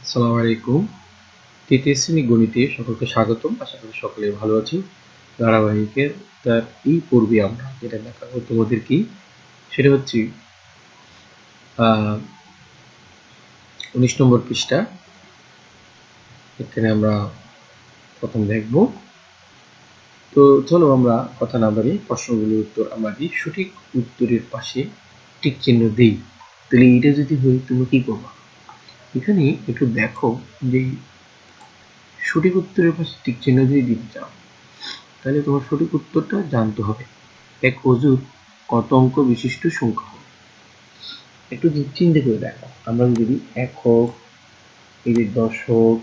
আসসালামু আলাইকুম। তৃতীয় শ্রেণী গণিতে সকলকে স্বাগতম। আশা করি সকলে ভালো আছি। ধারাবাহিকের তার এই পূর্বে আমরা যেটা দেখাবো তোমাদের কি সেটা হচ্ছে 19 নম্বর পৃষ্ঠা। এখানে আমরা প্রথম দেখব। তো চলো আমরা কথা না বাড়িয়ে প্রশ্নগুলোর উত্তর আমরা দিই। সঠিক উত্তরের পাশে টিক চিহ্ন দিই। তাহলে এটা যদি হয় তুমি কি করবা? এখানে একটু দেখো যে সঠিক উত্তরের পাশে টিক চিহ্ন যদি দিতে চাও তাহলে তোমার সঠিক উত্তরটা জানতে হবে। এক অজুর কত অঙ্ক বিশিষ্ট সংখ্যা হবে? একটু চিন্তা করে দেখো। আমরা যদি একক, এই যে দশক,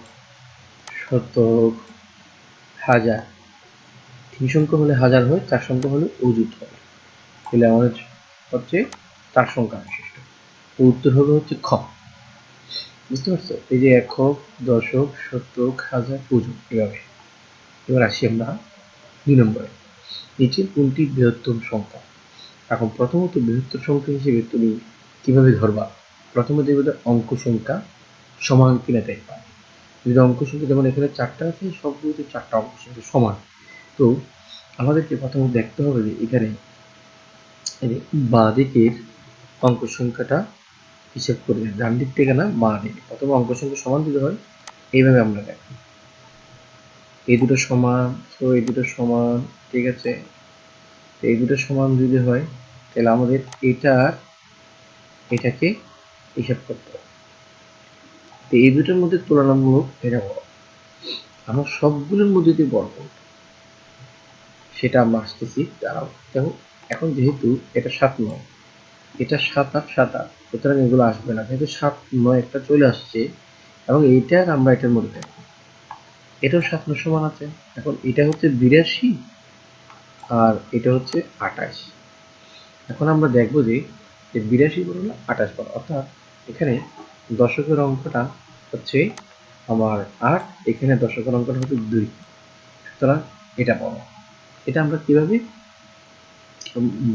শতক, হাজার, তিন সংখ্যা হলে হাজার হয়, চার সংখ্যা হলে অযুত হবে। তাহলে আমাদের হচ্ছে চার সংখ্যা বিশিষ্ট। তো উত্তর হবে হচ্ছে খ। বুঝতে পারছো? এই যে একক, দশক, শতক, হাজার, অযুত এভাবে। এবার আসি আমরা 2 নম্বরে। নিচের কোনটি বৃহত্তম সংখ্যা? এখন প্রথমত বৃহত্তর সংখ্যা হিসেবে তুমি কিভাবে ধরবা? প্রথমে দেখবে অঙ্ক সংখ্যা সমান কিনা দেখবা। যদি অঙ্ক সংখ্যা যেমন এখানে 4টা আছে, সবগুলোতে 4টা অঙ্ক সংখ্যা সমান। তো আমাদেরকে প্রথমে দেখতে হবে যে এখানে বাঁ দিকের অঙ্ক সংখ্যাটা হিসেব করে ডান দিক থেকে না বাঁ দিকে। প্রথমে অঙ্ক সংখ্যা সমান যদি হয় এইভাবে আমরা দেখব। এই দুটো সমান, তো এই দুটো সমান, ঠিক আছে। এই দুটো সমান যদি হয় তাহলে আমাদের এটাকে হিসাব করতে হবে। তো এই দুটোর মধ্যে তুলনামূলক এটা বড়। আমরা সবগুলোর মধ্যে যদি বড় সেটা আমরা আসতেছি। দাঁড়াও দেখো, এখন যেহেতু এটা 7 9, এটা 7 8 7 8, সুতরাং এগুলো আসবে না। যেহেতু 7 9 একটা চলে আসছে এবং এইটা আর আমরা এটার মধ্যে দেখব, এটাও 7 9 সমান আছে। এখন এটা হচ্ছে 82 আর এটা হচ্ছে 28। এখন আমরা দেখবো যে 82 বড় না 28 বড়, অর্থাৎ এখানে দশকের অঙ্কটা হচ্ছে আমার 8, এখানে দশকের অঙ্কটা হচ্ছে 2, সুতরাং এটা বড়। এটা আমরা কিভাবে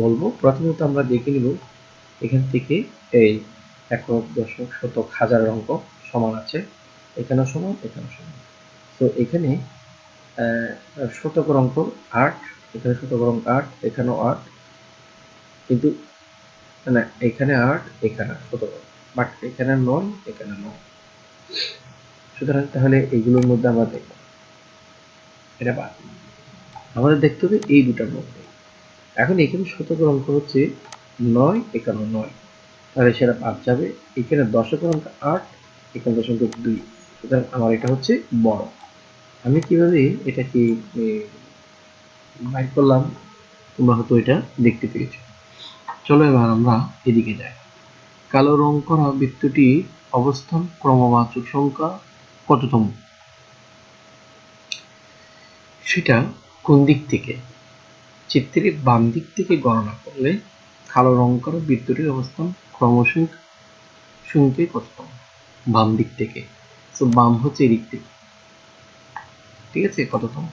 বলবো? প্রথমত আমরা দেখে নিব এখান থেকে এই একক, দশক, শতক, হাজারের অঙ্ক সমান আছে, এখানেও সমান, এখানেও সমান। তো এখানে শতকের অঙ্ক 8, এখানে শতকের অঙ্ক 8, এখানেও 8, কিন্তু না এখানে 8, এখানে শতকের, বাট এখানে 9, এখানে 9। সুতরাং তাহলে এইগুলোর মধ্যে আমরা দেখব এটা বাদ। আমাদের দেখতে হবে এই দুটার মধ্যে। এখন এখানে শতকের অঙ্ক হচ্ছে 9, এখানে 9, তাহলে সেটা বাদ যাবে। এখানে দশকের অঙ্ক 8, এখানে দশকের অঙ্ক 2, সুতরাং আমার এটা হচ্ছে বড়। আমি কিভাবে এটাকে বাইর করলাম তোমরা হয়তো এটা দেখতে পেয়েছো। চলো এবার আমরা এদিকে যাই। কালো রং করা বৃত্তটির অবস্থান ক্রমবাচক সংখ্যা কততম? সেটা কোন দিক থেকে? চিত্রের বাম দিক থেকে গণনা করলে কালো রং করা বৃত্তটির অবস্থান ক্রমসংখ্যে কততম? বাম দিক থেকে। তো বাম হচ্ছে এদিক থেকে, ঠিক আছে। কততম?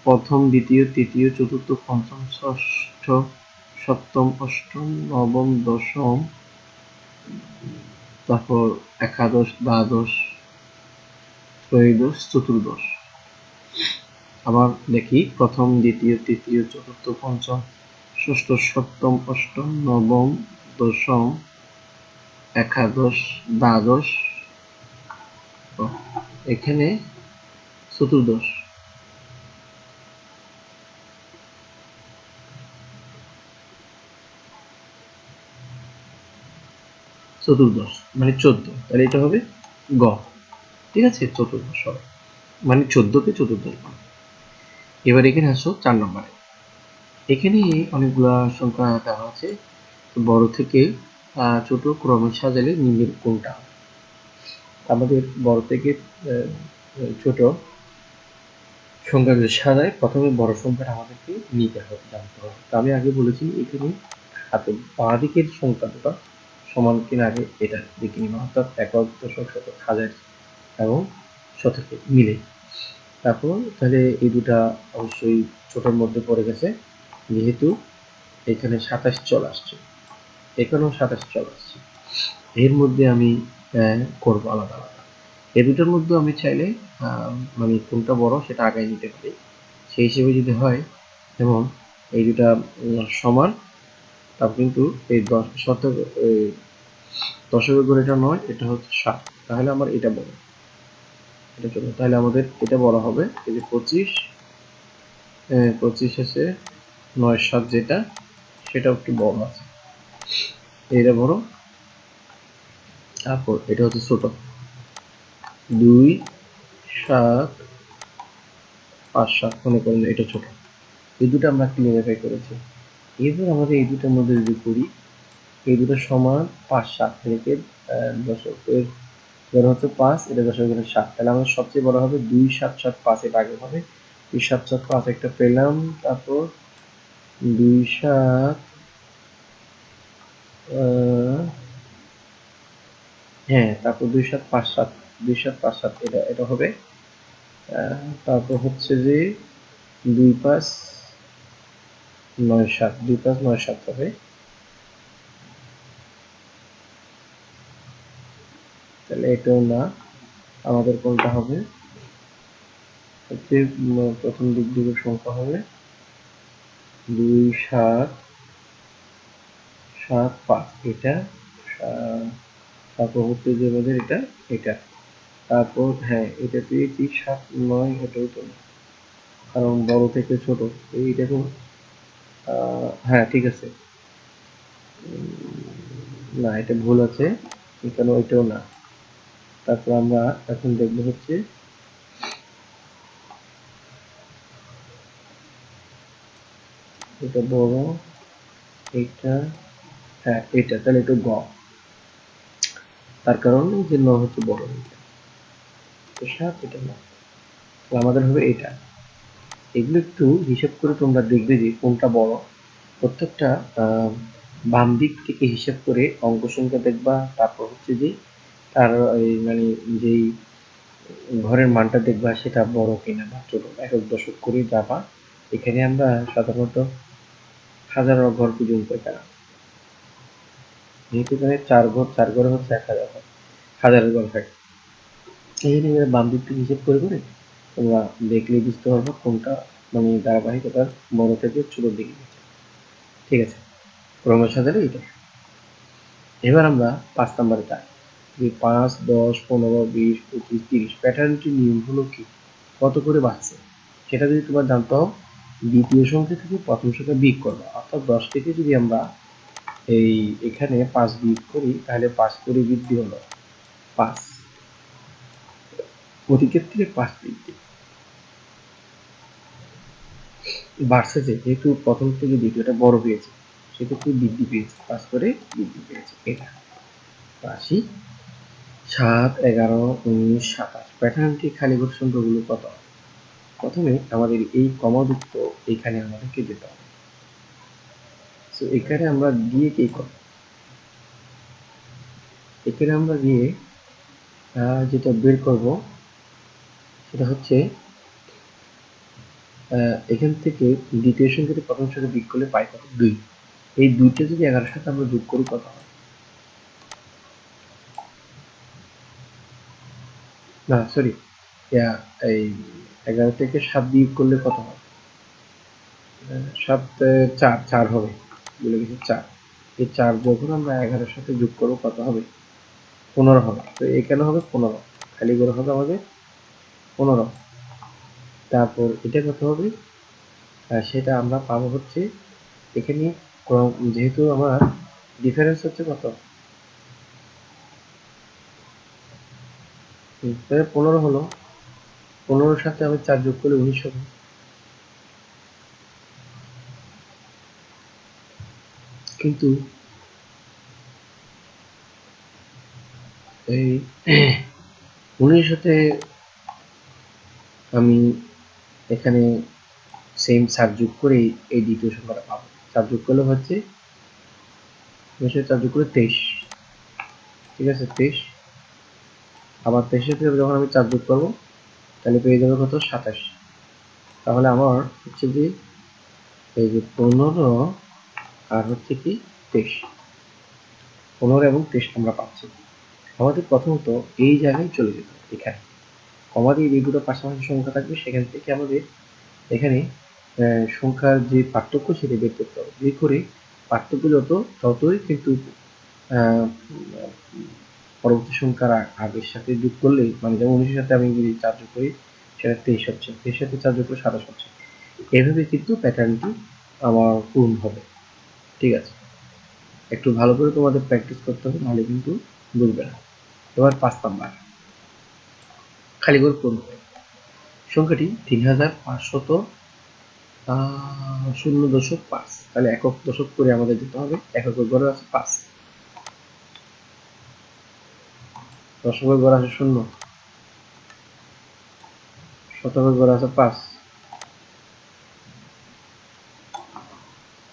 প্রথম, দ্বিতীয়, তৃতীয়, চতুর্থ, পঞ্চম, ষষ্ঠ, সপ্তম, অষ্টম, নবম, দশম, তারপর একাদশ, দ্বাদশ, ত্রয়োদশ, চতুর্দশ। আবার দেখি প্রথম, দ্বিতীয়, তৃতীয়, চতুর্থ, পঞ্চম, ষষ্ঠ, সপ্তম, অষ্টম, নবম, দশম, একাদশ, দ্বাদশ, এখানে চতুর্দশ। চতুর্দশ মানে 14, তাহলে এটা হবে গ, ঠিক আছে। চতুর্দশ হবে মানে 14কে চতুর্দশ মানে। এবার এখানে আসো 4 নম্বরে। এখানে অনেকগুলা সংখ্যা দেওয়া আছে, বড় থেকে ছোট ক্রমে সাজালে নিম্নের কোনটা? আমাদের বড় থেকে ছোট সংখ্যা যদি সাজায়, প্রথমে বড় সংখ্যাটা আমাদেরকে নিতে হবে, জানতে হবে। তো আমি আগে বলেছি এখানে হাতে বাঁ দিকের সংখ্যা দুটো সমান কিনা আগে এটা দেখে নিব, অর্থাৎ একক, দশক, শতক, হাজার এবং শতকে মিলে। তারপর তাহলে এই দুটা অবশ্যই ছোটোর মধ্যে পড়ে গেছে, যেহেতু এখানে 27 চলে আসছে, এখানেও 27 চলে আসছে। এর মধ্যে আমি করবো আলাদা আলাদা। এই দুটোর মধ্যে আমি চাইলে মানে কোনটা বড় সেটা আগায় নিতে পারি। সেই হিসেবে যদি হয় যেমন এই দুটা সমান, তারপর কিন্তু এই দশকের ঘরে এটা 9, এটা হচ্ছে 7, তাহলে আমার এটা বড়, এটা ছোট। তাহলে আমাদের এটা বড় হবে এই যে 25 আছে 9 7 যেটা, সেটা একটু বড় আছে, এটা বড়। তারপর এটা হচ্ছে ছোট 2 7 5 7, মনে করেন এটা ছোট। এই দুটো আমরা ক্লিয়ারিফাই করেছি। এবার আমাদের এই দুটোর মধ্যে যদি করি, এই দুটো সমান 5 7 থেকে দশকের ধরো হচ্ছে 5, এটা দশকের 7, তাহলে আমাদের সবচেয়ে বড় হবে 2 7 7 5, এটা আগে হবে 2 7 7 5 একটা পেলাম। তারপর 2 7 হ্যাঁ, তারপর 2 7 5 7, 2 7 5 7 এটা হবে। তারপর হচ্ছে যে 2 5 9 7, 2 5 9 7 হবে। তাহলে এটাও না, আমাদের কোনটা হবে? প্রথম দিক দিকের সংখ্যা হবে 2 7 7 5, এটা। তারপর হচ্ছে যে আমাদের এটা, এটা। তারপর হ্যাঁ, এটা পেয়েছি 7 9, এটাও তো না, কারণ বড় থেকে ছোট। এইটা তো হ্যাঁ ঠিক আছে, না এটা ভুল আছে, এখানে ওইটাও না। তারপর আমরা এখন দেখবো হচ্ছে এটা বড়, এটা, হ্যাঁ এটা, তাহলে এটা গ, তার কারণ যে ন হচ্ছে বড়, এটা 7, এটা না, আমাদের হবে এটা। এগুলো একটু হিসাব করে তোমরা দেখবে যে কোনটা বড়। প্রত্যেকটা বাম দিক থেকে হিসাব করে অঙ্ক সংখ্যা দেখবা, তারপর হচ্ছে যে তার এই মানে যেই ঘরের মানটা দেখবা সেটা বড় কিনা বা ছোট, একক দশক করে যাবা। এখানে আমরা সাধারণত হাজার ঘর পর্যন্ত এখানে, যেহেতু এখানে 4 ঘর, 4 ঘরে হচ্ছে 1000 ঘর, হাজারের ঘর থাকে। এই জন্য বাম দিক থেকে হিসাব করে করে তোমরা দেখলে বুঝতে পারবো কোনটা মানে ধারাবাহিকতার বড় থেকে ছোটোর দিকে গেছে। ঠিক আছে, ক্রমশ সাজালে এটা। এবার আমরা 5 নাম্বারে যাই, যে 5 10 15 20 25 30 প্যাটার্নটির নিয়ম হলো কি, কত করে বাড়ছে সেটা যদি তোমার জানতে হয়, দ্বিতীয় সংখ্যা থেকে প্রথম সংখ্যা বিয়োগ করবা। অর্থাৎ 10 থেকে যদি আমরা এই এখানে 5 বিয়োগ করি, তাহলে 5 করে বৃদ্ধি হলো 5, প্রতি ক্ষেত্রে 5 বৃদ্ধি বাড়ছে, যেহেতু প্রথম থেকে দ্বিতীয়টা বড় হয়েছে সেক্ষেত্রে বৃদ্ধি পেয়েছে, 5 করে বৃদ্ধি পেয়েছে এটা। 80 7 11 19 27 প্যাটার্নটি খালি ঘর সংখ্যাগুলো কত? প্রথমে আমাদের এই কমাযুক্ত এখানে আমাদেরকে যেতে হবে। তো এখানে আমরা গিয়ে কি করব, এখানে আমরা গিয়ে যেটা বের করব সেটা হচ্ছে এখান থেকে দ্বিতীয় সংখ্যা থেকে প্রথম সংখ্যা বিয়োগ করলে পাই কত? 2। এই 2টা যদি 11-এর সাথে আমরা যোগ করি কত হয়? না সরি, এই 11 থেকে 7 বিয়োগ করলে কত হয়? 7 4 4 হবে, বলে গেছি 4। এই 4 যখন আমরা 11-এর সাথে যোগ করবো কত হবে? 15 হবে। তো এখানে হবে 15, খালি করে হবে আমাদের 15। তারপর এটা কত হবে? সেটা আমরা পাবো হচ্ছে এখানে, যেহেতু আমার ডিফারেন্স হচ্ছে কত? 15 হলো, 15-র সাথে আমি 4 যোগ করলে 19 হবে। কিন্তু এই 19-এর সাথে আমি এখানে সেম 4 যোগ করে এই দ্বিতীয় সংখ্যাটা পাবো। 4 যোগ করলে হচ্ছে 19-এর 4 যোগ করলে 23, ঠিক আছে 23। আবার 23-এর সাথে যখন আমি 4 যোগ করবো তাহলে পেয়ে যাবে কত? 27। তাহলে আমার হচ্ছে যে এই যে 15 আর হচ্ছে কি 23, 15 এবং 23 আমরা পাচ্ছি। আমাদের প্রথমত এই জায়গায় চলে যেতে হবে, এখানে কমা দিয়ে যে দুটো পাশাপাশি সংখ্যা থাকবে সেখান থেকে আমাদের এখানে সংখ্যার যে পার্থক্য সেটা বের করতে হবে। বের করে পার্থক্য ততই কিন্তু পরবর্তী সংখ্যার আগের সাথে যোগ করলেই, মানে যেমন 19 সাথে আমি যদি 4 যোগ করি সেটা 23 হচ্ছে, 23 সাথে 4 যোগ করলে 27 হচ্ছে। এভাবে কিন্তু প্যাটার্নটি আমার পূরণ হবে। ঠিক আছে, একটু ভালো করে তোমাদের প্র্যাকটিস করতে হবে, নাহলে কিন্তু বুঝবে না। এবার 5 নাম্বার খালি করে পূরণ হবে। সংখ্যাটি 3500 0.5, তাহলে একক দশক করে আমাদের দিতে হবে। এককের ঘরে আছে 5, দশকের ঘরে আছে 0, শতকের ঘরে আছে 5,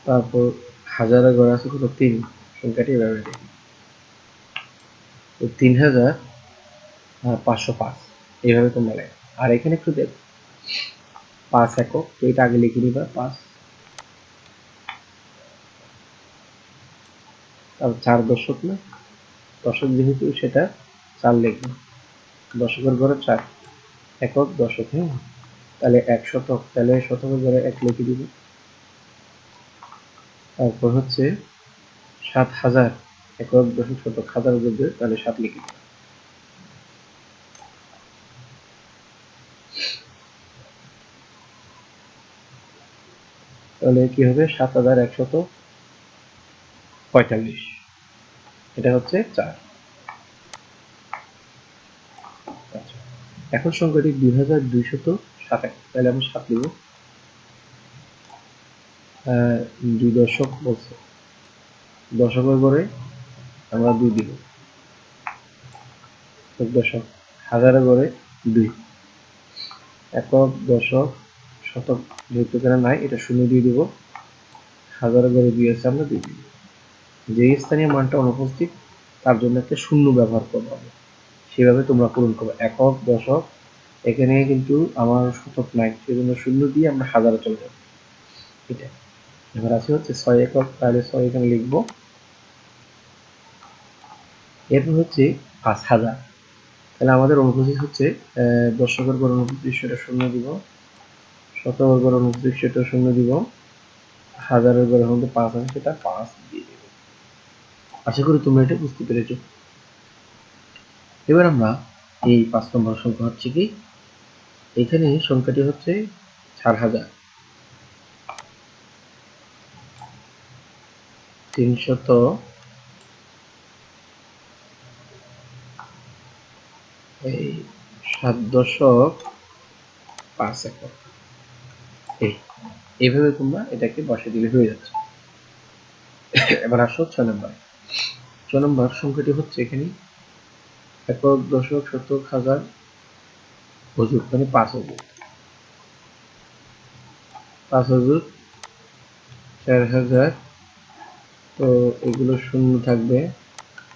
তারপর হাজারের ঘরে আছে কত 3। সংখ্যাটি এভাবে দেখি, 3505 এইভাবে তোমরা লেখো। আর এখানে একটু দেখো 5 একক, তো এটা আগে লিখে নিবা 5, তারপর 4 দশক না, দশক যেহেতু সেটা 4 লিখবে, দশকের ঘরে 4, একক দশক, হ্যাঁ তাহলে 1 শতক, তাহলে শতকের ঘরে 1 লিখে দিব। তারপর হচ্ছে 7000, একক দশক শতক, হাজার যোগ, তাহলে 7 লিখে দিব। তাহলে কি হবে 7145, এটা হচ্ছে 4। আচ্ছা, এখন সংখ্যাটি 2227, তাহলে আমি 7 লিখব। 2 দশক বলছে, দশকের ঘরে আমরা 2 দিব, দশক, হাজারের ঘরে 2, একক দশক শতক যেহেতু এখানে নাই, এটা 0 দিয়ে দিব, হাজারের ঘরে 2 আছে, আমরা 2 দিব। যে স্থানীয় মানটা অনুপস্থিত তার জন্য একটা শূন্য ব্যবহার করতে হবে, সেভাবে তোমরা পূরণ করবে। একক দশক, এখানে কিন্তু আমার শতক নাই, সেজন্য 0 দিয়ে আমরা হাজারে চলে যাব। এটা এবার আছে হচ্ছে 6 একক, তাহলে 6 এখানে লিখবো। এরপর হচ্ছে 5000, তাহলে আমাদের অনুপস্থিত হচ্ছে দশকের ঘর অনুপস্থিত, সেটা 0 দিব, শতকের ঘর অনুপস্থিত সেটা 0 দিব, হাজারের ঘরের মধ্যে 5 আছে, সেটা 5 দিয়ে দেব। আশা করি তোমরা এটা বুঝতে পেরেছো। এবার আমরা এই 5 নম্বর সংখ্যা হচ্ছে কি, এখানে সংখ্যাটি হচ্ছে 4307.5 একক। এইভাবে তোমরা এটাকে বসে দিলে হয়ে যাচ্ছে। এবার আসো 6 নম্বর। 6 নম্বর সংখ্যাটি হচ্ছে এখানে একক দশক শতক হাজার অযুত, মানে 5 অযুত, 5 অযুত 4000, তো এগুলো শূন্য থাকবে,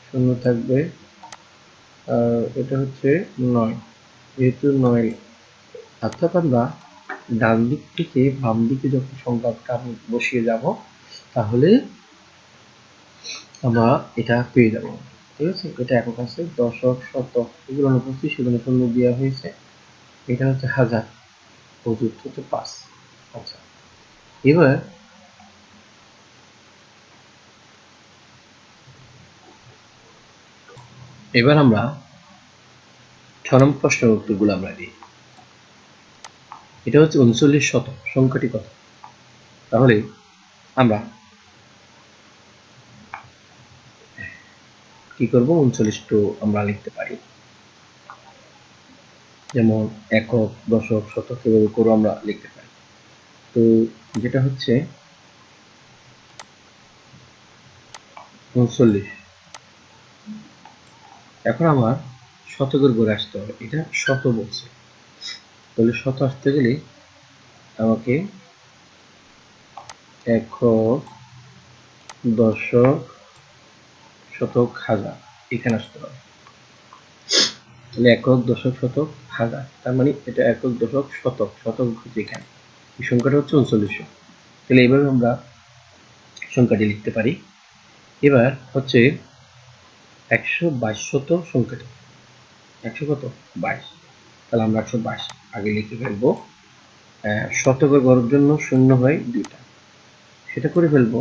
শূন্য থাকবে। এটা হচ্ছে 9, যেহেতু 9, অর্থাৎ আমরা ডান দিক থেকে বাম দিকে যখন সংখ্যা বসিয়ে যাব তাহলে আমরা এটা পেয়ে যাব। ঠিক আছে, এটা একক আছে, দশক শতক এগুলো অনুপস্থিত, সেগুলো শূন্য দেওয়া হয়েছে। এটা হচ্ছে হাজার, অযুত হচ্ছে 5। আচ্ছা, এবার আমরা 6 নম্বর প্রশ্নের উত্তরগুলো আমরা দিই। এটা হচ্ছে 39 শতক, সংখ্যাটি কত? তাহলে আমরা কি করব, 39টো আমরা লিখতে পারি, যেমন একক দশক শতক এভাবে করে আমরা লিখতে পারি। তো যেটা হচ্ছে 39, এখন আমার শতকের ঘরে আসতে হবে, এটা শত বলছে, তাহলে শত আসতে গেলে আমাকে একক দশক শতক হাজার এখানে আসতে হবে। তাহলে একক দশক শতক হাজার, তার মানে এটা একক দশক শতক, শতক হচ্ছে এখানে, এই সংখ্যাটা হচ্ছে 3900। তাহলে এইভাবে আমরা সংখ্যাটি লিখতে পারি। এবার হচ্ছে 122 শত সংখ্যাটি 100 কত 22, তাহলে আমরা 122 আগে লিখে ফেলবো। শতকের গড়ের জন্য শূন্য হয় 2টা, সেটা করে ফেলবো।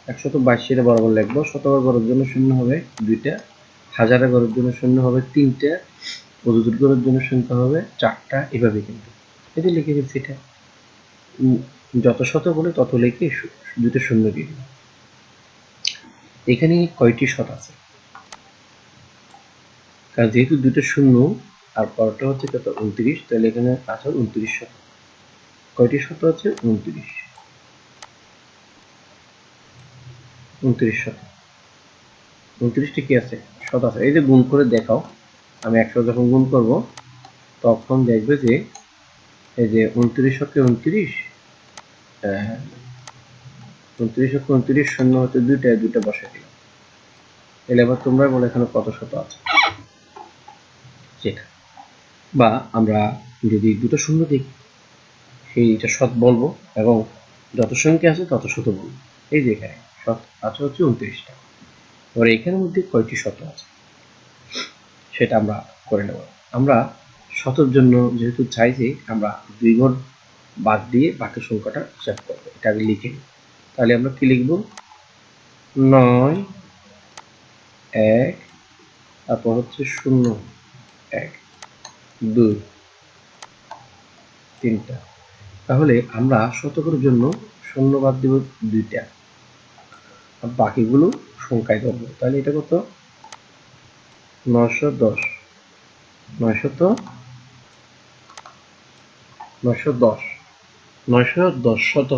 122 সেটা বরাবর লিখবো। শতকের গড়ের জন্য শূন্য হবে 2টা, হাজারের গড়ের জন্য শূন্য হবে 3টা, অযুতের গড়ের জন্য সংখ্যা হবে 4টা। এভাবে কিন্তু এটা লিখে ফেলছি। এটা যত শত বলে তত লিখে 2টা শূন্য দিয়ে দিই। এখানে কয়টি শত আছে? কারণ যেহেতু 2টা শূন্য আর পরটা হচ্ছে কত 29, তাহলে এখানে আছে 29 শত। কয়টি শত আছে? 29 শত। 29টি কি আছে? শত আছে। এই যে গুণ করে দেখাও, আমি 100 যখন গুণ করব তখন দেখবে যে এই যে 29 শতকে 29, 29 শতকে 29 শূন্য হতে 2টা বসে দিলাম। তাহলে এবার তোমরা বলো এখানে কত শত আছে সেটা। বা আমরা যদি 2টা শূন্য দিই সেইটা শত বলবো এবং যত সংখ্যা আছে তত শত বলবো। এই যে এখানে শত আছে হচ্ছে 29টা। এবার এখানের মধ্যে কয়টি শত আছে সেটা আমরা করে নেব। আমরা শতর জন্য যেহেতু চাইছি, আমরা 2 ঘর বাদ দিয়ে বাকি সংখ্যাটা হিসাব করবো। এটা আগে লিখে নিই। তাহলে আমরা কি লিখব? 9 1, তারপর হচ্ছে 0 1 2 3টা। তাহলে আমরা শতকের জন্য শূন্য বাদ দিব 2টা, আর বাকিগুলো সংখ্যায় ধরবো। তাহলে এটা কত? 910 শত।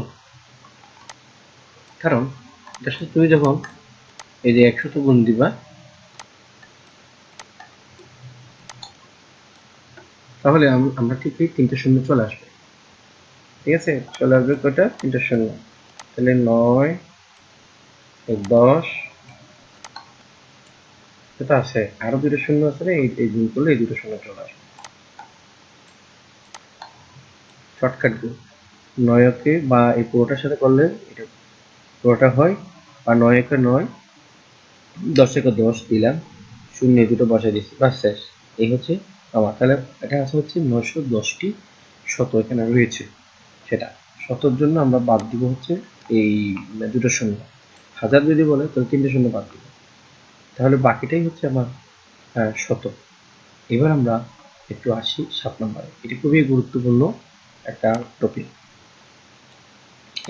কারণ এটার সাথে তুমি যখন এই যে 100 গুণ দিবা, তাহলে আমরা ঠিক এই 3টে শূন্য চলে আসবে। ঠিক আছে, চলে আসবে কয়টা? 3টে শূন্য। তাহলে 9 10 এটা আছে, আরো 2টা শূন্য আছে না, এই গুণ করলে এই 2টা শূন্য চলে আসবে। শর্টকাট গুণ 9কে বা এই পুরোটার সাথে করলে এটা পুরোটা হয়, বা 9 9, 10 10 দিলাম, শূন্য এই দুটো বসাই দিচ্ছি, বাস শেষ। এই হচ্ছে আমার। তাহলে এটা আছে হচ্ছে 910টি শত এখানে রয়েছে। সেটা শতর জন্য আমরা বাদ দিব হচ্ছে এই 2টো শূন্য। হাজার যদি বলে তাহলে 3টে শূন্য বাদ দিব, তাহলে বাকিটাই হচ্ছে আমার শত। এবার আমরা একটু আসি 7 নম্বরে। এটি খুবই গুরুত্বপূর্ণ একটা টপিক।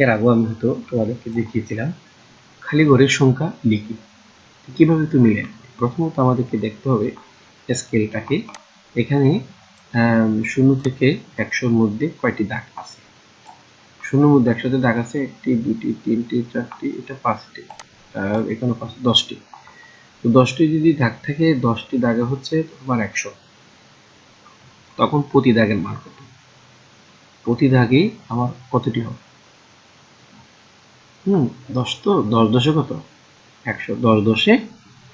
এর আগেও আমি হয়তো তোমাদেরকে দেখিয়েছিলাম। খালি ঘরের সংখ্যা লিখি, কিভাবে তুমি লিখবে? প্রথমত আমাদেরকে দেখতে হবে স্কেলটাকে। এখানে 0 থেকে 100-র মধ্যে কয়টি দাগ আছে? 0-র মধ্যে 100-তে দাগ আছে 1টি 2টি 3টি 4টি, এটা 5টি, আর এখানে 10টি। তো 10টি যদি দাগ থাকে, 10টি দাগে হচ্ছে তোমার 100, তখন প্রতি দাগের মান কত? প্রতি দাগে আমার কতটি হবে? 10, তো 10 10-এ কত? 100, 10 10-এ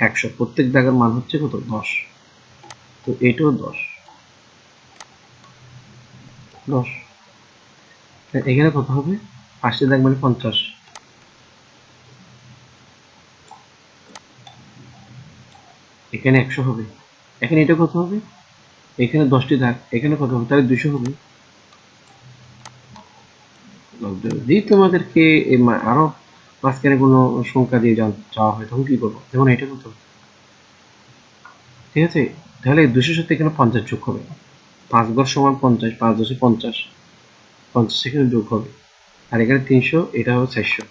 100, প্রত্যেক দাগের মান হচ্ছে কত? 10। তো এটাও 10 10। এখানে কত হবে? 5টি দাগ মানে 50, এখানে 100 হবে। এখানে এটা কত হবে? এখানে 10টি দাগ, এখানে কত হবে? তাহলে 200 হবে। যদি তোমাদেরকে আরো মাঝখানে কোনো সংখ্যা দিয়ে চাওয়া হয় তখন কি করবো? যেমন এটা কত? ঠিক আছে, তাহলে 200 সাথে এখানে 50 যোগ হবে। 5 ঘর সমান 50, 5 10-এ 50, 50 এখানে যোগ হবে। আর এখানে 300, এটা হবে 400।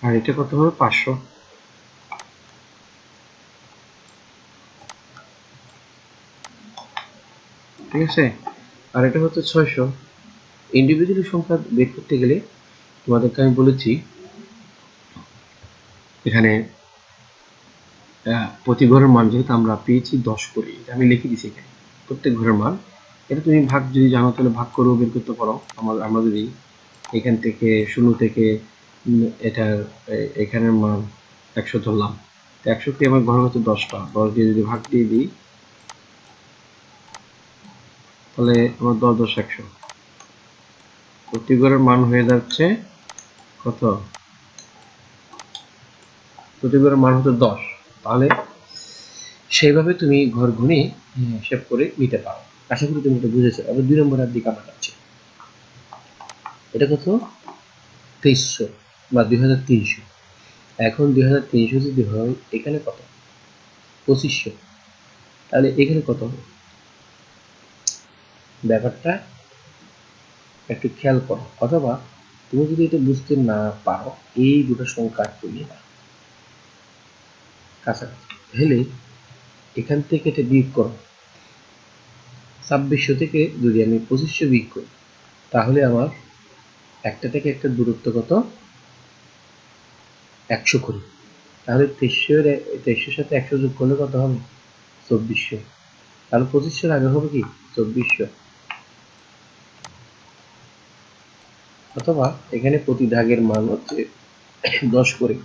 আর এটা কত হবে? 500। ঠিক আছে, আর এটা হচ্ছে 600। ইন্ডিভিজুয়াল সংখ্যা বের করতে গেলে তোমাদেরকে আমি বলেছি এখানে প্রতি ঘরের মান যেহেতু আমরা পেয়েছি 10 করে, আমি লিখে দিচ্ছি এখানে প্রত্যেক ঘরের মান। এটা তুমি ভাগ যদি জানো তাহলে ভাগ করেও বের করতে পারো। আমরা যদি এখান থেকে 0 থেকে এটার এখানের মান 100 ধরলাম, 100কে আমার ঘর হচ্ছে 10টা, 10 দিয়ে যদি ভাগ দিয়ে দিই তাহলে আমার 10 10 100, প্রতি ঘরের মান হয়ে যাচ্ছে কত, প্রতিবার মান হচ্ছে 10, তাহলে সেইভাবে তুমি ঘর গুনে হিসাব করে নিতে পারো। আশা করি তুমি এটা বুঝেছো। আবার 2 নম্বরের দিকে আমরা যাচ্ছি। এটা কত, 2300 বা 2300। এখন 2300 যদি হয়, এখানে কত, 2500, তাহলে এখানে কত হবে? ব্যাপারটা একটু খেয়াল করো, অথবা তুমি যদি এটা বুঝতে না পারো, এই দুটো সংখ্যা তুলিয়ে দাও কাছাকাছি, তাহলে এখান থেকে এটা বিয়োগ করো। 2600 থেকে যদি আমি 2500 বিয়োগ করি, তাহলে আমার একটা থেকে একটা দূরত্ব কত, 100 করি। তাহলে 2300 সাথে 100 যোগ করলে কত হবে, 2400। তাহলে 2500 আগে হবে কি 2400। অথবা এখানে প্রতি দাগের মান হচ্ছে 10 করে,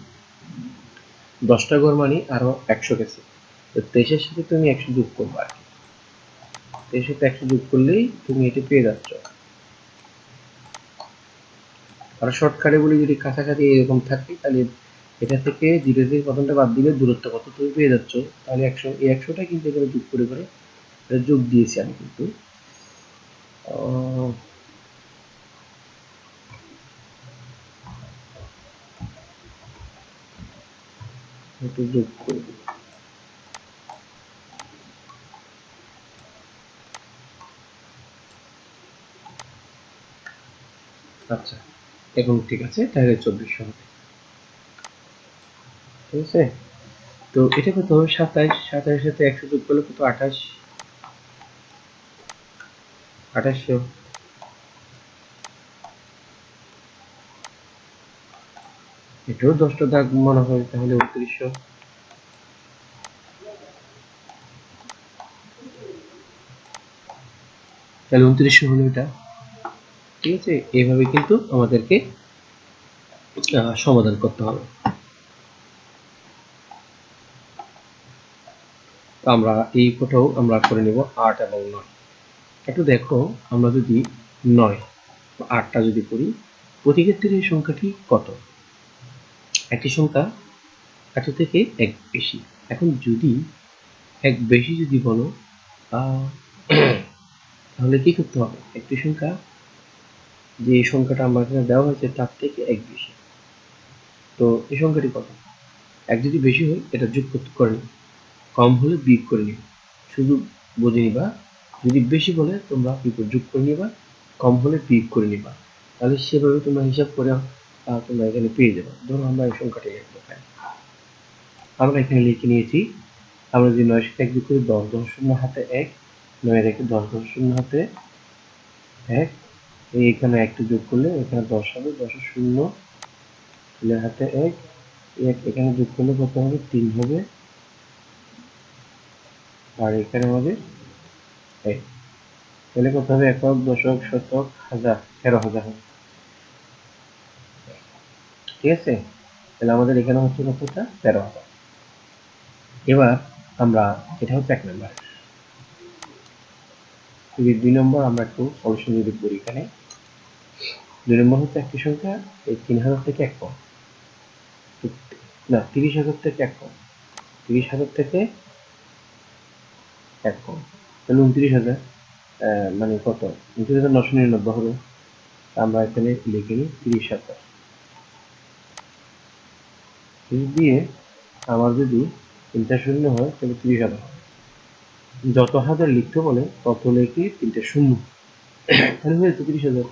10টা ঘর মানে আরো 100 গেছে। তো 23-এর সাথে তুমি 100 যোগ করবে, আর কি 23-এর সাথে 100 যোগ করলেই তুমি এটা পেয়ে যাচ্ছ। আর শর্টকাটে বলি, যদি কাছাকাছি এরকম থাকে, তাহলে এটা থেকে 0 থেকে প্রথমটা বাদ দিলে দূরত্ব কত তুমি পেয়ে যাচ্ছ। তাহলে 100, এই 100টা কিন্তু এখানে যোগ করে করে এটা যোগ দিয়েছি আমি কিন্তু। একটু যোগ করে দিই। আচ্ছা, এখন ঠিক আছে, তাহলে 2400 হবে। ঠিক আছে, তো এটা কত হবে, 27। 27-এর সাথে 100 যোগ করলে কত, 28। 2800। এটাও 10টা দাগ মনে হয়, তাহলে 2900। তাহলে 2900 হলো এটা। ঠিক আছে, এইভাবে কিন্তু আমাদেরকে সমাধান করতে হবে। আমরা এই কোটাও আমরা করে নেব 8 এবং 9। একটু দেখো, আমরা যদি 9 বা 8টা যদি করি, প্রতি ক্ষেত্রে এই সংখ্যাটি কত, একটি সংখ্যা এত থেকে এক বেশি। এখন যদি এক বেশি যদি বলো, তাহলে কি করতে হবে, একটি সংখ্যা যে সংখ্যাটা আমার এখানে দেওয়া হয়েছে তার থেকে এক বেশি। তো এই সংখ্যাটি কত, এক যদি বেশি হয় এটা যোগ করতে করে নিবে, কম হলে বিয়োগ করে নিবে, শুধু বুঝে নিবা। যদি বেশি বলে তোমরা কি করে যোগ করে নিবা, কম হলে বিয়োগ করে নিবা। তাহলে সেভাবে তোমরা হিসাব করে তোমরা এখানে পেয়ে যাবে। ধরো আমরা এই সংখ্যাটি লিখবো, আমরা এখানে লিখে নিয়েছি। আমরা যদি 9 সাথে 1 যোগ করি, 10, 10 শূন্য হাতে 1, 9 রেখে 10, 10 শূন্য হাতে 1, এখানে একটা যোগ করলে এখানে 10 হবে, 10 শূন্য হাতে 1, এখানে যোগ করলে কত হবে, 3 হবে, আর এখানে আমাদের 1। তাহলে কত হবে, একক, দশক, শতক, হাজার, 13,000 হবে। ঠিক আছে, তাহলে আমাদের এখানে হচ্ছে কতটা, 13,000। এবার আমরা, এটা হচ্ছে 1 নম্বর। যদি 2 নম্বর আমরা একটু সলিউশন যদি করি, এখানে 2 নম্বর হচ্ছে একটি সংখ্যা এই 3,000 থেকে 1 কম, না 30,000 থেকে 1 কম, 30,000 থেকে 1 কম, তাহলে 29,000, মানে কত, 29,999 হবে। আমরা এখানে লিখে নিই 30,000 দিয়ে, আমার যদি 3টা শূন্য হয় তাহলে 30,000 হবে। যত হাজার লিখতে বলে তত লিখে 3টে শূন্য, তাহলে হয়েছে 30,000।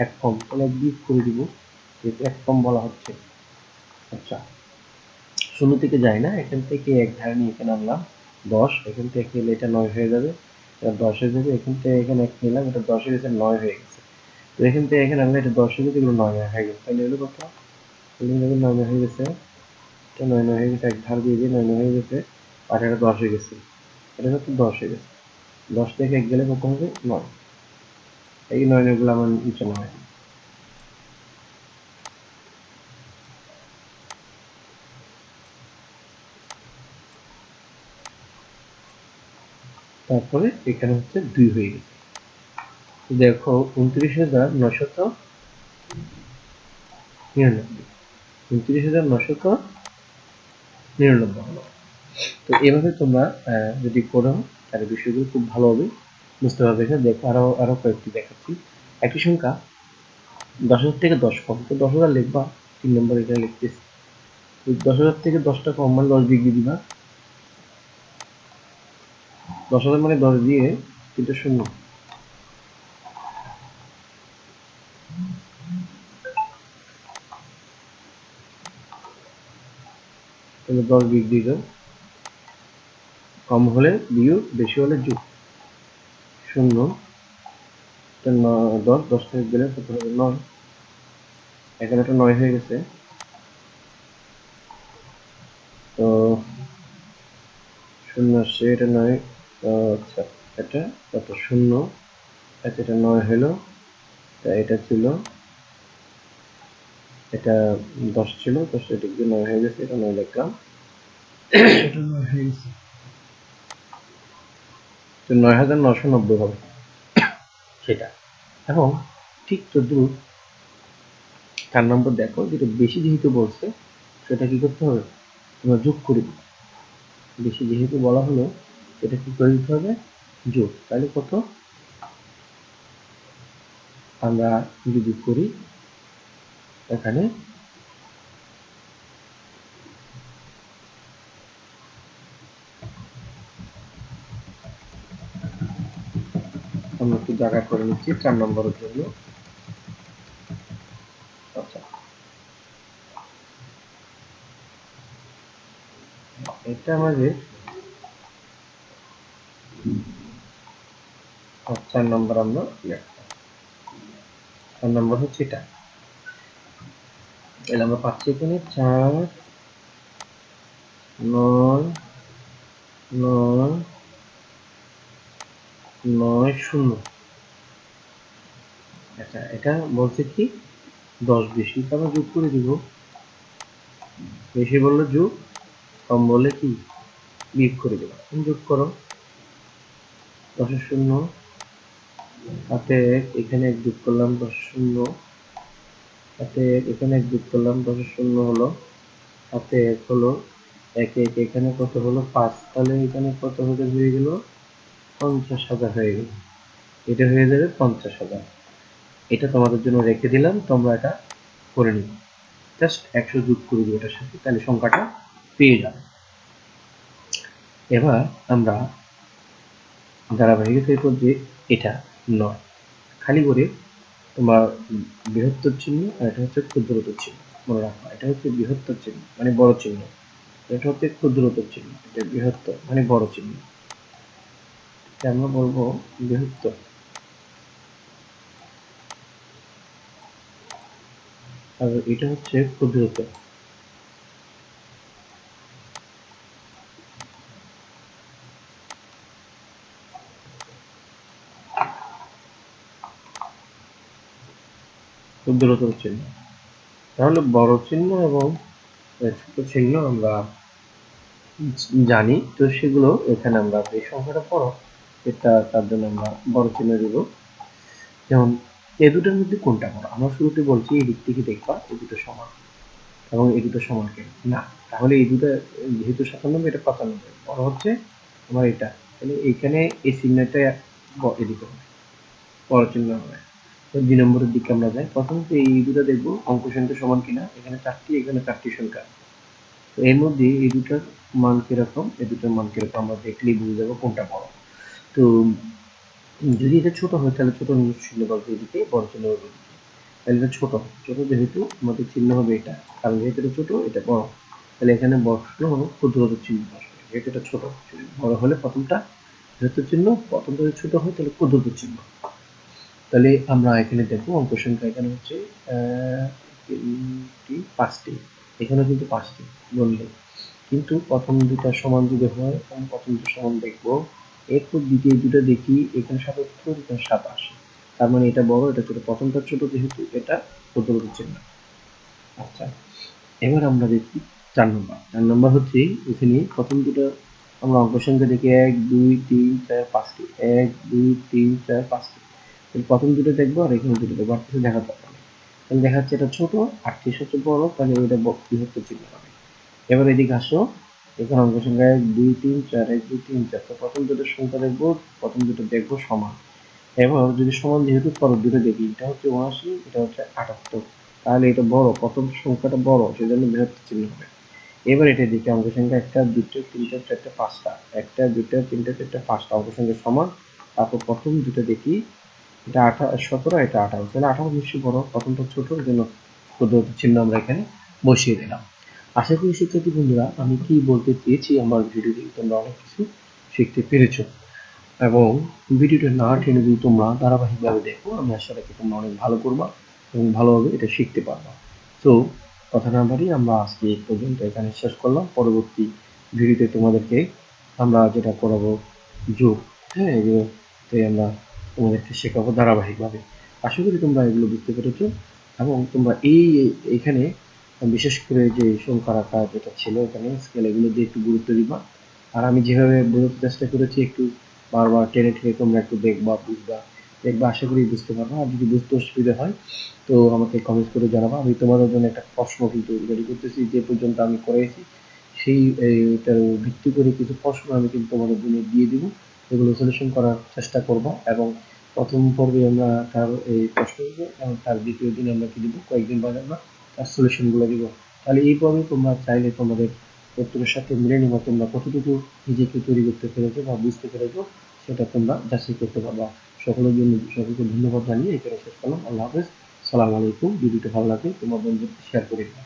1 কম, তাহলে বিয়োগ করে দিব, যেহেতু 1 কম বলা হচ্ছে। আচ্ছা, শূন্য থেকে যায় না, এখান থেকে 1 ধারে নিয়ে এখানে আনলাম 10, এখান থেকে এলে এটা 9 হয়ে যাবে, এটা 10 হয়ে যাবে, এখান থেকে এখানে 1 নিলাম, এটা 10 হয়ে গেছে, 9 হয়ে গেছে। তো এখান থেকে এখানে আনলে এটা 10 হয়ে গেছে, এগুলো 9 হয়ে গেছে, তাহলে এগুলো কত, 9 হয়ে গেছে, এটা 9 হয়ে গেছে, 1 ধার দিয়ে দিয়ে 9 হয়ে গেছে, আর এটা 10 হয়ে গেছে, এটা হচ্ছে 10 হয়ে গেছে। 10 থেকে 1 গেলে কত হবে, 9। এই 9 গুলো আমার নিচে নামাই দিই। তারপরে এখানে হচ্ছে 2 হয়ে গেছে। দেখো 29,999 99, 29,999 হলো। তো এভাবে তোমরা যদি করো তাহলে বিষয়গুলো খুব ভালোভাবে বুঝতে পারবে। এখানে দেখো আরো কয়েকটি দেখাচ্ছি। একটি সংখ্যা 10,000 থেকে 10 কম, তো 10,000 লিখবা, 3 নম্বর এখানে লিখতেছি। 10,000 থেকে 10টা কম মানে 10 ডিগ্রি দিবা। 10,000 মানে 10 দিয়ে 3টা শূন্য, তাহলে 10 ডিগ্রি দাও। কম হলে বিয়োগ, বেশি হলে যোগ। শূন্য 10, 10 থেকে গেলে কত হবে? 9। এখানে একটা 9 হয়ে গেছে। তো শূন্য আসছে, এটা 9। আচ্ছা, এটা কত? শূন্য। আচ্ছা, এটা 9 হলো। তা এটা ছিল, এটা 10 ছিল, 10 এটা 9 হয়ে গেছে, এটা 9 লিখলাম। এটা 9 হয়ে গেছে, তো 9,990 হবে সেটা। এবং ঠিক তদ্রুপ 4 নম্বর দেখো, যেটা বেশি যেহেতু বলছে সেটা কি করতে হবে? তোমরা যোগ করে দিবে। বেশি যেহেতু বলা হলো, এটা কি করে দিতে হবে? যোগ। তাহলে কত? আমরা যদি করি এখানে, আমরা একটু জায়গা করে নিচ্ছি 4 নম্বরের জন্য। আচ্ছা, এটা আমাদের 4 নম্বর আমরা লিখলাম। 4 নম্বর হচ্ছে এটা। তাহলে আমরা পাচ্ছি এখানে 4, 9, 9, 9, 0। আচ্ছা, এটা বলছে কি 10 বেশি, তো আমরা যোগ করে দিব। বেশি বললে যোগ, কম বললে কি বিয়োগ করে দেবো। তুমি যোগ করো। 10 শূন্য, হাতে এখানে 1 যোগ করলাম, 10 শূন্য, হাতে এখানে 1 যোগ করলাম, 10 শূন্য হলো, হাতে 1 হলো, 1 1 এখানে কত হলো? 5। তাহলে এখানে কত হয়ে গেল? 50,000 হয়ে গেল। এটা হয়ে যাবে 50,000। এটা তোমাদের জন্য রেখে দিলাম, তোমরা এটা করে নিবে। জাস্ট 100 যোগ করে দিবে এটার সাথে, তাহলে সংখ্যাটা পেয়ে যাবে। এবার আমরা ধারাবাহিকতায় যে এটা 9 খালি করে তোমার বৃহত্তর চিহ্ন, আর এটা হচ্ছে ক্ষুদ্রতর চিহ্ন। মনে রাখবা, এটা হচ্ছে বৃহত্তর চিহ্ন মানে বড় চিহ্ন, এটা হচ্ছে ক্ষুদ্রতর চিহ্ন, এটা বৃহত্তর মানে বড় চিহ্ন। আমরা বলবো বৃহত্তর, আর এটা হচ্ছে ক্ষুদ্রতর। ক্ষুদ্রতর চিহ্ন। তাহলে বড় চিহ্ন এবং ছোট চিহ্ন আমরা জানি, তো সেগুলো এখানে আমরা যে সংখ্যাটা বড় এটা তার জন্য আমরা বড় চিহ্ন দিব। যেমন এই দুটোর মধ্যে কোনটা বড়? আমরা শুরুতে বলছি এই দিক থেকে দেখবা এই দুটো সমান, এবং এই দুটো সমান কেন না? তাহলে এই দুটো যেহেতু 97, এটা 95, বড় হচ্ছে আমার এটা। তাহলে এইখানে এই চিহ্নটা এদিকে হবে, বড় চিহ্ন হবে। তো 2 নম্বরের দিকে আমরা যাই। প্রথমত এই দুটো দেখবো অঙ্ক সংখ্যা সমান কিনা। এখানে 4টি, এখানে 4টি সংখ্যা। তো এর মধ্যে এই দুটার মান কিরকম, এই দুটার মান কিরকম আমরা দেখলেই বুঝে যাবো কোনটা বড়। তো যদি এটা ছোট হয় তাহলে ছোট চিহ্ন বলতে এদিকে, বড় চিহ্ন হবে এদিকে। তাহলে এটা ছোট, ছোট যেহেতু আমাদের চিহ্ন হবে এটা, কারণ যেহেতু এটা ছোট এটা বড়, তাহলে এখানে বসানো হলো ক্ষুদ্রতর চিহ্ন বসবে। যেহেতু এটা ছোট, বড় হলে প্রথমটা বৃহত্তর চিহ্ন, প্রথমটা যদি ছোট হয় তাহলে ক্ষুদ্রতর চিহ্ন। তাহলে আমরা এখানে দেখবো অঙ্ক সংখ্যা এখানে হচ্ছে 5টি, এখানে কিন্তু 5টি বললে, কিন্তু প্রথম দুটা সমান যদি হয় তাহলে প্রথম দুটো সমান দেখবো। এরপর দ্বিতীয় দুটো দেখি, এখানে 77, এখানে 27। তার মানে এটা বড়, এটা ছোট। প্রথমটা ছোট যেহেতু এটা ক্ষুদ্রতর চিহ্ন। আচ্ছা, এবার আমরা দেখি 4 নম্বর। 4 নম্বর হচ্ছে এখানে প্রথম দুটো আমরা অঙ্ক সংখ্যা দেখি 1 2 3 4 5টি, 1 2 3 4 5টি। প্রথম দুটো দেখবো আর এখানে দুটো দেখবো, আর কিছু দেখার দরকার নেই। তাহলে দেখা যাচ্ছে এটা ছোট, 38 হচ্ছে বড়, তাহলে এটা বৃহত্ত চিহ্ন হবে। এবার এদিকে আসো, এখানে অঙ্ক সংখ্যায় 2 3 4 1 2 3 4, তো প্রথম দুটো সংখ্যা দেখবো, প্রথম দুটো দেখবো সমান। এবার যদি সমান, যেহেতু পরের দুটো দেখি, এটা হচ্ছে 79, এটা হচ্ছে 78, তাহলে এটা বড়, প্রথম সংখ্যাটা বড়, সেজন্য বৃহত্ত চিহ্ন হবে। এবার এটা দেখি অঙ্ক সংখ্যা 1 2 3 4 5টা, 1 2 3 4 5টা অঙ্ক সংখ্যা সমান। তারপর প্রথম দুটো দেখি, এটা 17, এটা 28, তাহলে 28 নিশ্চয়ই বড়, প্রথমটা ছোট, এর জন্য ক্ষুদ্রতা চিহ্ন আমরা এখানে বসিয়ে দিলাম। আশা করি শিক্ষার্থী বন্ধুরা, আমি কি বলতে চেয়েছি আমার ভিডিওটি তোমরা অনেক কিছু শিখতে পেরেছো, এবং ভিডিওটা না টেনে যদি তোমরা ধারাবাহিকভাবে দেখো, আমি আশা রাখি তোমরা অনেক ভালো করবা এবং ভালোভাবে এটা শিখতে পারবা। তো কথা না বাড়িয়ে আমরা আজকে এই পর্যন্ত এখানে শেষ করলাম। পরবর্তী ভিডিওতে তোমাদেরকে আমরা যেটা করাবো, যোগ, হ্যাঁ, এগুলোতে আমরা তোমাদেরকে শেখাবো ধারাবাহিকভাবে। আশা করি তোমরা এগুলো বুঝতে পেরেছো, এবং তোমরা এখানে বিশেষ করে যে সংখ্যার আকার যেটা ছিল এখানে স্কেল, এগুলো দিয়ে একটু গুরুত্ব দিবা। আর আমি যেভাবে বোঝাতে চেষ্টা করেছি, একটু বারবার টেনে টেনে তোমরা একটু দেখবা, বুঝবা, দেখবা, আশা করি বুঝতে পারবা। আর যদি বুঝতে অসুবিধা হয় তো আমাকে কমেন্ট করে জানাবা। আমি তোমাদের জন্য একটা প্রশ্ন কিন্তু রেডি করতেছি, যে পর্যন্ত আমি করেছি সেই এটার ভিত্তি করে কিছু প্রশ্ন আমি কিন্তু তোমাদের জন্য দিয়ে দিব, এগুলো সলিউশন করার চেষ্টা করব। এবং প্রথম পর্বে আমরা তার এই প্রশ্নগুলো, এবং তার দ্বিতীয় দিন আমরা কি দিব, কয়েকদিন বাদে আমরা তার সলিউশনগুলো দিব। তাহলে এই পর্বে তোমরা চাইলে তোমাদের উত্তরের সাথে মিলে নিবা, তোমরা কতটুকু নিজেকে তৈরি করতে পেরেছো বা বুঝতে পেরেছো, সেটা তোমরা যাচাই করতে পারবা। সকলের জন্য সকলকে ধন্যবাদ জানিয়ে এখানে শেষ করলাম। আল্লাহ হাফেজ, সালাম আলাইকুম। ভিডিওটা ভালো লাগলে তোমার বন্ধুদের শেয়ার করে দিবা।